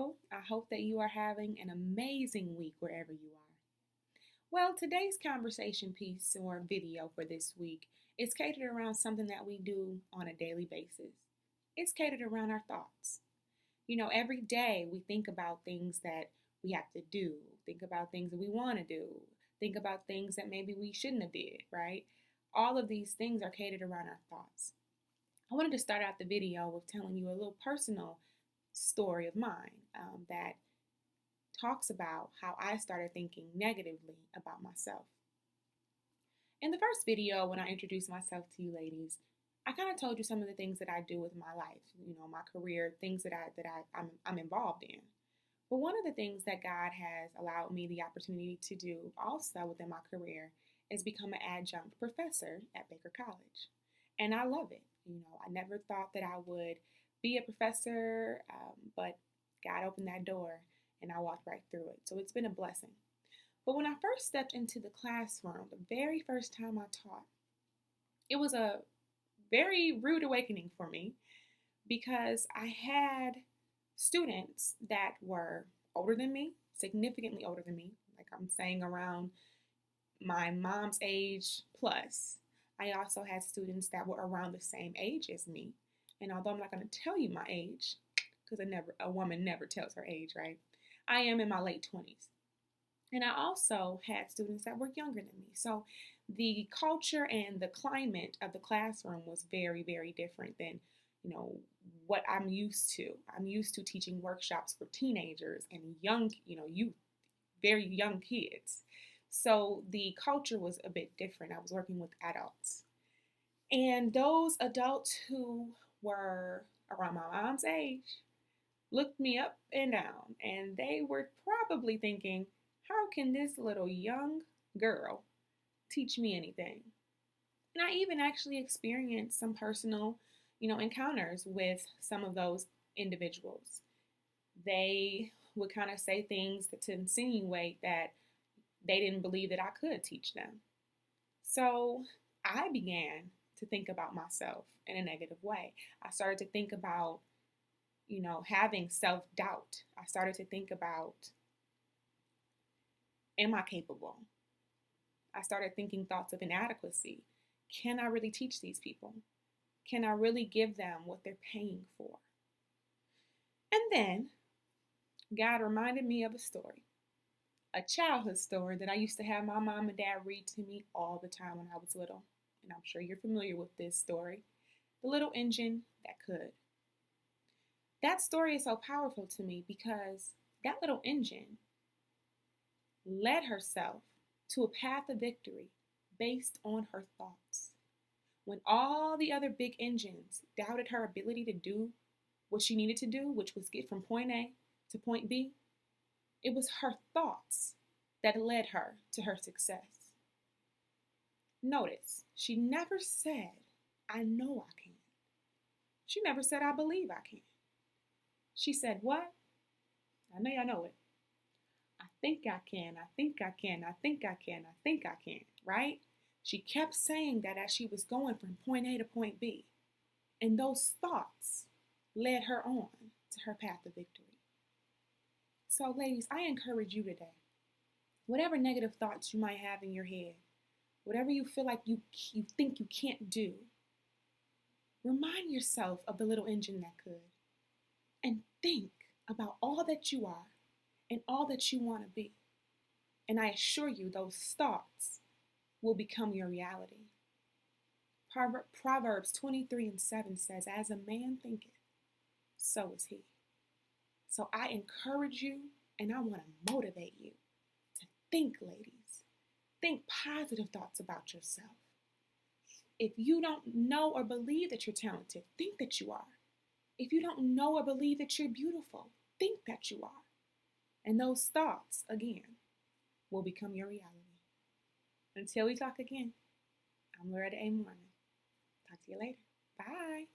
Hello, I hope that you are having an amazing week wherever you are. Well, today's conversation piece or video for this week is catered around something that we do on a daily basis. It's catered around our thoughts. Every day we think about things that we have to do, think about things that we want to do, think about things that maybe we shouldn't have did, right? All of these things are catered around our thoughts. I wanted to start out the video with telling you a little personal story of mine that talks about how I started thinking negatively about myself. In the first video, when I introduced myself to you ladies, I kind of told you some of the things that I do with my life, my career, things I'm involved in. But one of the things that God has allowed me the opportunity to do also within my career is become an adjunct professor at Baker College. And I love it. I never thought that I would be a professor, but God opened that door and I walked right through it. So it's been a blessing. But when I first stepped into the classroom, the very first time I taught, it was a very rude awakening for me because I had students that were older than me, significantly older than me, like I'm saying around my mom's age plus. I also had students that were around the same age as me. And although I'm not going to tell you my age, because a woman never tells her age, right? I am in my late 20s. And I also had students that were younger than me. So the culture and the climate of the classroom was very, very different than, what I'm used to. I'm used to teaching workshops for teenagers and young, youth, very young kids. So the culture was a bit different. I was working with adults. And those adults who were around my mom's age looked me up and down, and they were probably thinking, how can this little young girl teach me anything? And I even actually experienced some personal, encounters with some of those individuals. They would kind of say things to insinuate that they didn't believe that I could teach them. So I began to think about myself in a negative way. I started to think about, having self-doubt. I started to think about, am I capable? I started thinking thoughts of inadequacy. Can I really teach these people? Can I really give them what they're paying for? And then God reminded me of a story, a childhood story that I used to have my mom and dad read to me all the time when I was little. And I'm sure you're familiar with this story, The Little Engine That Could. That story is so powerful to me because that little engine led herself to a path of victory based on her thoughts. When all the other big engines doubted her ability to do what she needed to do, which was get from point A to point B, it was her thoughts that led her to her success. Notice, she never said, I know I can. She never said, I believe I can. She said, what? I know y'all know it. I think I can, I think I can, I think I can, I think I can, right? She kept saying that as she was going from point A to point B. And those thoughts led her on to her path of victory. So ladies, I encourage you today, whatever negative thoughts you might have in your head, whatever you feel like you think you can't do, remind yourself of the little engine that could. And think about all that you are and all that you want to be. And I assure you, those thoughts will become your reality. Proverbs 23:7 says, as a man thinketh, so is he. So I encourage you and I want to motivate you to think, ladies. Think positive thoughts about yourself. If you don't know or believe that you're talented, think that you are. If you don't know or believe that you're beautiful, think that you are. And those thoughts, again, will become your reality. Until we talk again, I'm Loretta A. Morman. Talk to you later. Bye.